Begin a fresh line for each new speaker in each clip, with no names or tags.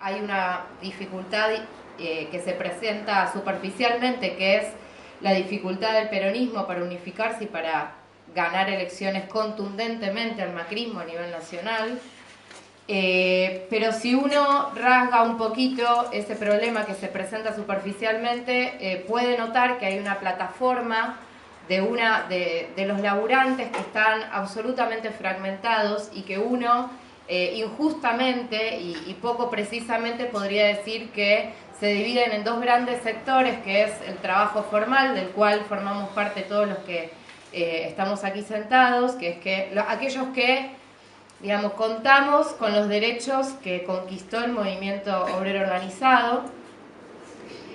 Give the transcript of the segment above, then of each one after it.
hay una dificultad que se presenta superficialmente, que es la dificultad del peronismo para unificarse y para ganar elecciones contundentemente al macrismo a nivel nacional. Pero si uno rasga un poquito ese problema que se presenta superficialmente, puede notar que hay una plataforma de los laburantes que están absolutamente fragmentados y que uno injustamente y poco precisamente podría decir que se dividen en dos grandes sectores, que es el trabajo formal, del cual formamos parte todos los que estamos aquí sentados, que es que aquellos que, digamos, contamos con los derechos que conquistó el movimiento obrero organizado,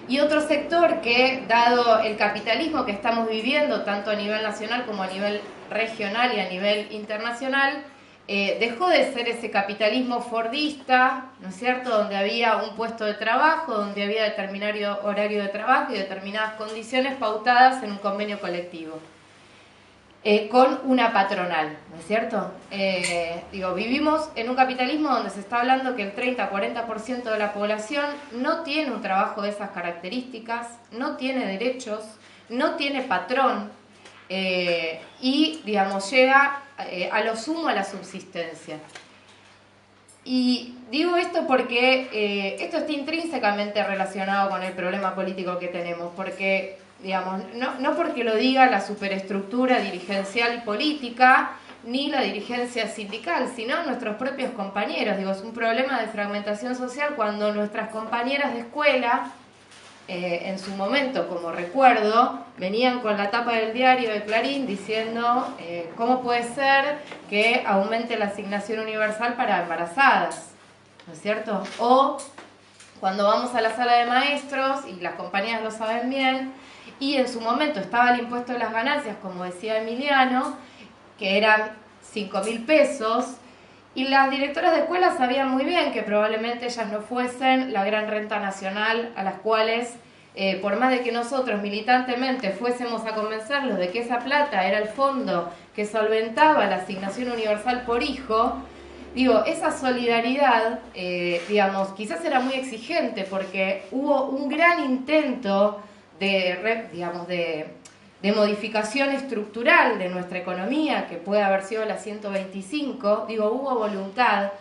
y otro sector que, dado el capitalismo que estamos viviendo, tanto a nivel nacional como a nivel regional y a nivel internacional, dejó de ser ese capitalismo fordista, ¿no es cierto?, donde había un puesto de trabajo, donde había determinado horario de trabajo y determinadas condiciones pautadas en un convenio colectivo. Con una patronal, ¿no es cierto? Vivimos en un capitalismo donde se está hablando que el 30-40% de la población no tiene un trabajo de esas características, no tiene derechos, no tiene patrón y, digamos, llega a lo sumo a la subsistencia. Y digo esto porque esto está intrínsecamente relacionado con el problema político que tenemos, porque, digamos, no porque lo diga la superestructura dirigencial y política, ni la dirigencia sindical, sino nuestros propios compañeros. Digo, es un problema de fragmentación social cuando nuestras compañeras de escuela, en su momento, como recuerdo, venían con la tapa del diario de Clarín diciendo cómo puede ser que aumente la asignación universal para embarazadas, ¿no es cierto? O cuando vamos a la sala de maestros, y las compañeras lo saben bien, y en su momento estaba el impuesto de las ganancias, como decía Emiliano, que eran 5.000 pesos, y las directoras de escuela sabían muy bien que probablemente ellas no fuesen la gran renta nacional a las cuales, por más de que nosotros militantemente fuésemos a convencerlos de que esa plata era el fondo que solventaba la asignación universal por hijo, digo, esa solidaridad, digamos, quizás era muy exigente porque hubo un gran intento de modificación estructural de nuestra economía, que puede haber sido la 125, digo, hubo voluntad.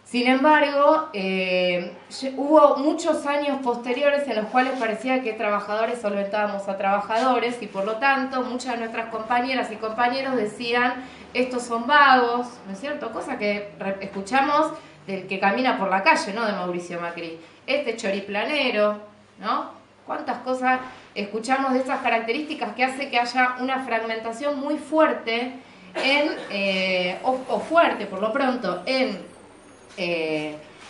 Sin embargo, hubo muchos años posteriores en los cuales parecía que trabajadores solventábamos a trabajadores y por lo tanto muchas de nuestras compañeras y compañeros decían, estos son vagos, ¿no es cierto? Cosa que escuchamos del que camina por la calle, ¿no?, de Mauricio Macri. Este choriplanero, ¿no? ¿Cuántas cosas escuchamos de esas características que hace que haya una fragmentación muy fuerte fuerte por lo pronto en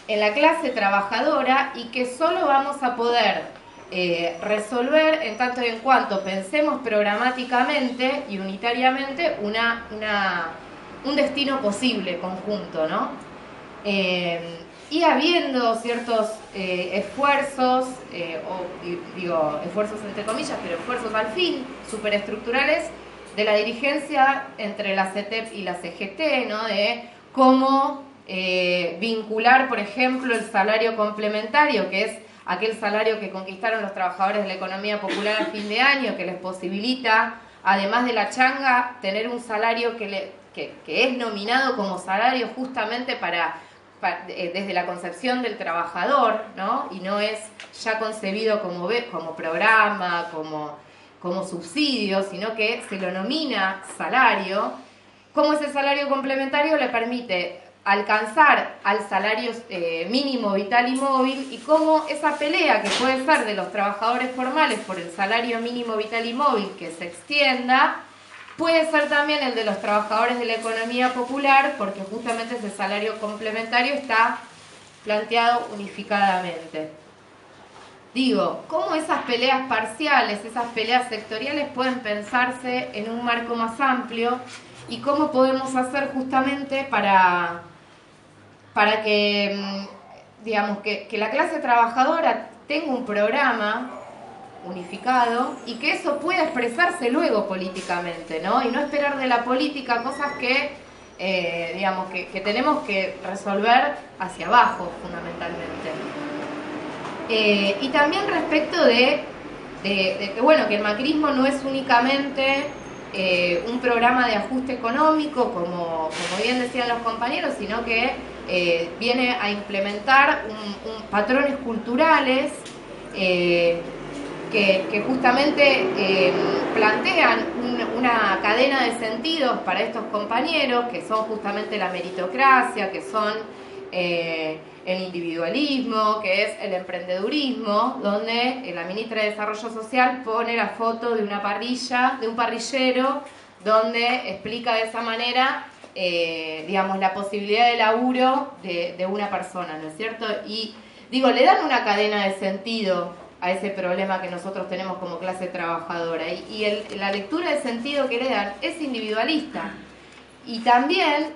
la clase trabajadora, y que solo vamos a poder resolver en tanto y en cuanto pensemos programáticamente y unitariamente un destino posible conjunto, ¿no? Y habiendo ciertos esfuerzos, esfuerzos entre comillas, pero esfuerzos al fin superestructurales de la dirigencia entre la CETEP y la CGT, ¿no?, de cómo vincular, por ejemplo, el salario complementario, que es aquel salario que conquistaron los trabajadores de la economía popular a fin de año, que les posibilita, además de la changa, tener un salario que es nominado como salario justamente desde la concepción del trabajador, ¿no?, y no es ya concebido como programa, como subsidio, sino que se lo nomina salario. Cómo ese salario complementario le permite alcanzar al salario mínimo vital y móvil, y cómo esa pelea que puede ser de los trabajadores formales por el salario mínimo vital y móvil que se extienda, puede ser también el de los trabajadores de la economía popular, porque justamente ese salario complementario está planteado unificadamente. Digo, cómo esas peleas parciales, esas peleas sectoriales pueden pensarse en un marco más amplio, y cómo podemos hacer justamente para que, digamos, que la clase trabajadora tenga un programa unificado y que eso pueda expresarse luego políticamente, ¿no? Y no esperar de la política cosas que, digamos, que tenemos que resolver hacia abajo fundamentalmente. Y también respecto de que, bueno, que el macrismo no es únicamente un programa de ajuste económico, como bien decían los compañeros, sino que viene a implementar patrones culturales que justamente plantean una cadena de sentidos para estos compañeros, que son justamente la meritocracia, que son el individualismo, que es el emprendedurismo, donde la ministra de Desarrollo Social pone la foto de una parrilla, de un parrillero, donde explica de esa manera, digamos, la posibilidad de laburo de una persona, ¿no es cierto? Y digo, le dan una cadena de sentido a ese problema que nosotros tenemos como clase trabajadora. Y la lectura de sentido que le dan es individualista. Y también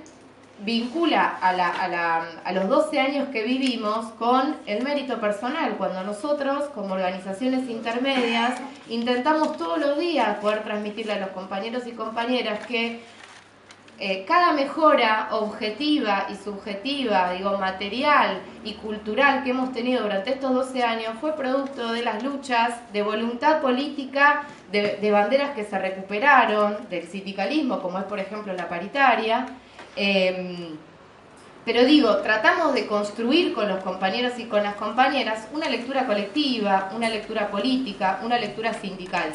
vincula a los 12 años que vivimos con el mérito personal, cuando nosotros, como organizaciones intermedias, intentamos todos los días poder transmitirle a los compañeros y compañeras que cada mejora objetiva y subjetiva, digo, material y cultural que hemos tenido durante estos 12 años fue producto de las luchas, de voluntad política, de banderas que se recuperaron, del sindicalismo, como es por ejemplo la paritaria. Pero digo, tratamos de construir con los compañeros y con las compañeras una lectura colectiva, una lectura política, una lectura sindical.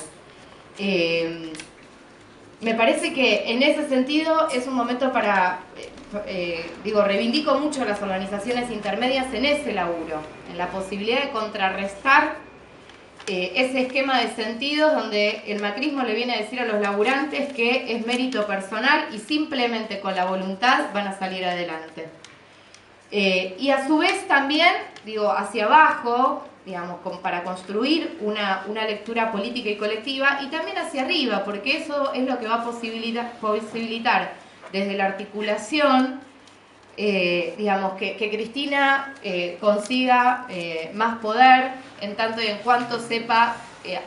Me parece que en ese sentido es un momento para, reivindico mucho a las organizaciones intermedias en ese laburo, en la posibilidad de contrarrestar ese esquema de sentidos donde el macrismo le viene a decir a los laburantes que es mérito personal y simplemente con la voluntad van a salir adelante. Y a su vez también, digo, hacia abajo, digamos, para construir una lectura política y colectiva, y también hacia arriba, porque eso es lo que va a posibilitar desde la articulación, digamos, que Cristina consiga más poder, en tanto y en cuanto sepa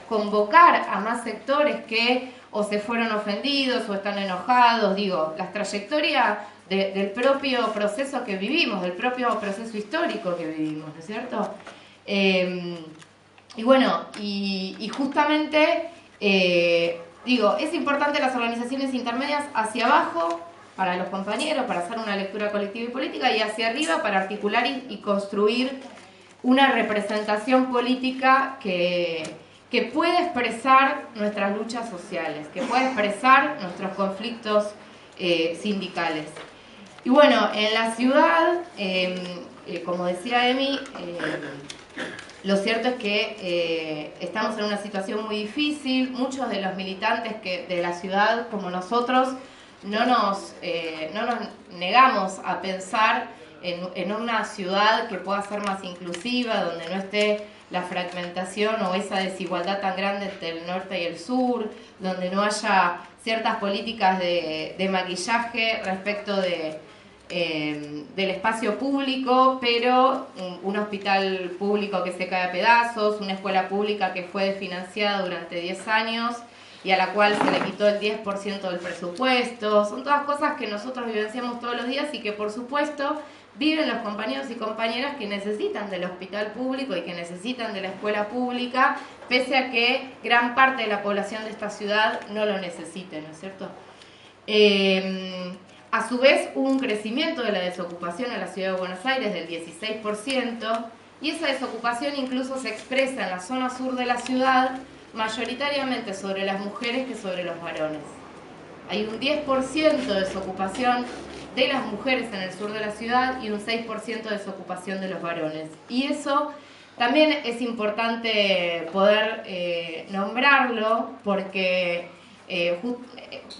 convocar a más sectores que o se fueron ofendidos o están enojados, digo, las trayectorias del propio proceso que vivimos, del propio proceso histórico que vivimos, ¿no es cierto? Y bueno, y justamente, digo, es importante las organizaciones intermedias hacia abajo para los compañeros, para hacer una lectura colectiva y política, y hacia arriba para articular y construir una representación política que pueda expresar nuestras luchas sociales, que pueda expresar nuestros conflictos sindicales. Y bueno, en la ciudad, como decía Emi, lo cierto es que estamos en una situación muy difícil. Muchos de los militantes de la ciudad, como nosotros, no nos negamos a pensar en una ciudad que pueda ser más inclusiva, donde no esté la fragmentación o esa desigualdad tan grande entre el norte y el sur, donde no haya ciertas políticas de maquillaje respecto del espacio público, pero un hospital público que se cae a pedazos, una escuela pública que fue desfinanciada durante 10 años y a la cual se le quitó el 10% del presupuesto. Son todas cosas que nosotros vivenciamos todos los días y que por supuesto viven los compañeros y compañeras que necesitan del hospital público y que necesitan de la escuela pública, pese a que gran parte de la población de esta ciudad no lo necesite, ¿no es cierto? A su vez hubo un crecimiento de la desocupación en la ciudad de Buenos Aires del 16%, y esa desocupación incluso se expresa en la zona sur de la ciudad mayoritariamente sobre las mujeres que sobre los varones. Hay un 10% de desocupación de las mujeres en el sur de la ciudad y un 6% de desocupación de los varones. Y eso también es importante poder nombrarlo, porque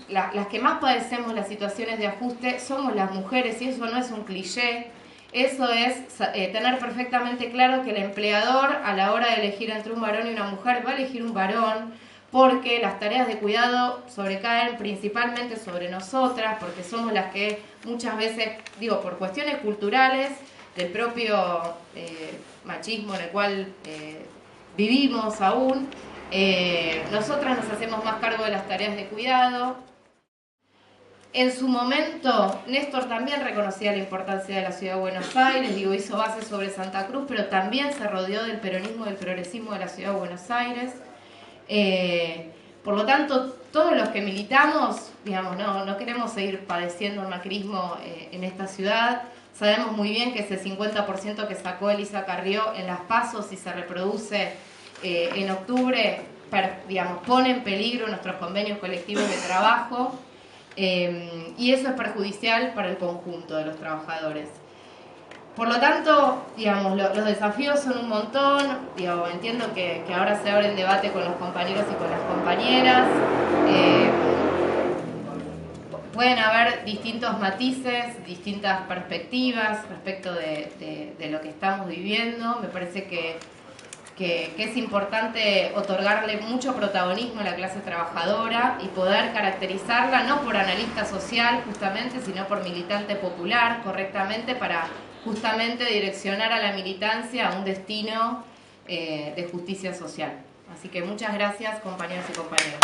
las que más padecemos las situaciones de ajuste somos las mujeres, y eso no es un cliché. Eso es tener perfectamente claro que el empleador, a la hora de elegir entre un varón y una mujer, va a elegir un varón, porque las tareas de cuidado sobrecaen principalmente sobre nosotras, porque somos las que muchas veces, digo, por cuestiones culturales, del propio machismo en el cual vivimos aún, nosotras nos hacemos más cargo de las tareas de cuidado. En su momento, Néstor también reconocía la importancia de la ciudad de Buenos Aires, digo, hizo base sobre Santa Cruz, pero también se rodeó del peronismo y del progresismo de la ciudad de Buenos Aires. Por lo tanto, todos los que militamos, digamos, no queremos seguir padeciendo el macrismo en esta ciudad. Sabemos muy bien que ese 50% que sacó Elisa Carrió en las PASO, si se reproduce en octubre, digamos, pone en peligro nuestros convenios colectivos de trabajo, y eso es perjudicial para el conjunto de los trabajadores. Por lo tanto, digamos, los desafíos son un montón. Digo, entiendo que ahora se abre el debate con los compañeros y con las compañeras. Pueden haber distintos matices, distintas perspectivas respecto de lo que estamos viviendo. Me parece que es importante otorgarle mucho protagonismo a la clase trabajadora y poder caracterizarla no por analista social justamente, sino por militante popular correctamente, para justamente direccionar a la militancia a un destino de justicia social. Así que muchas gracias, compañeros y compañeras.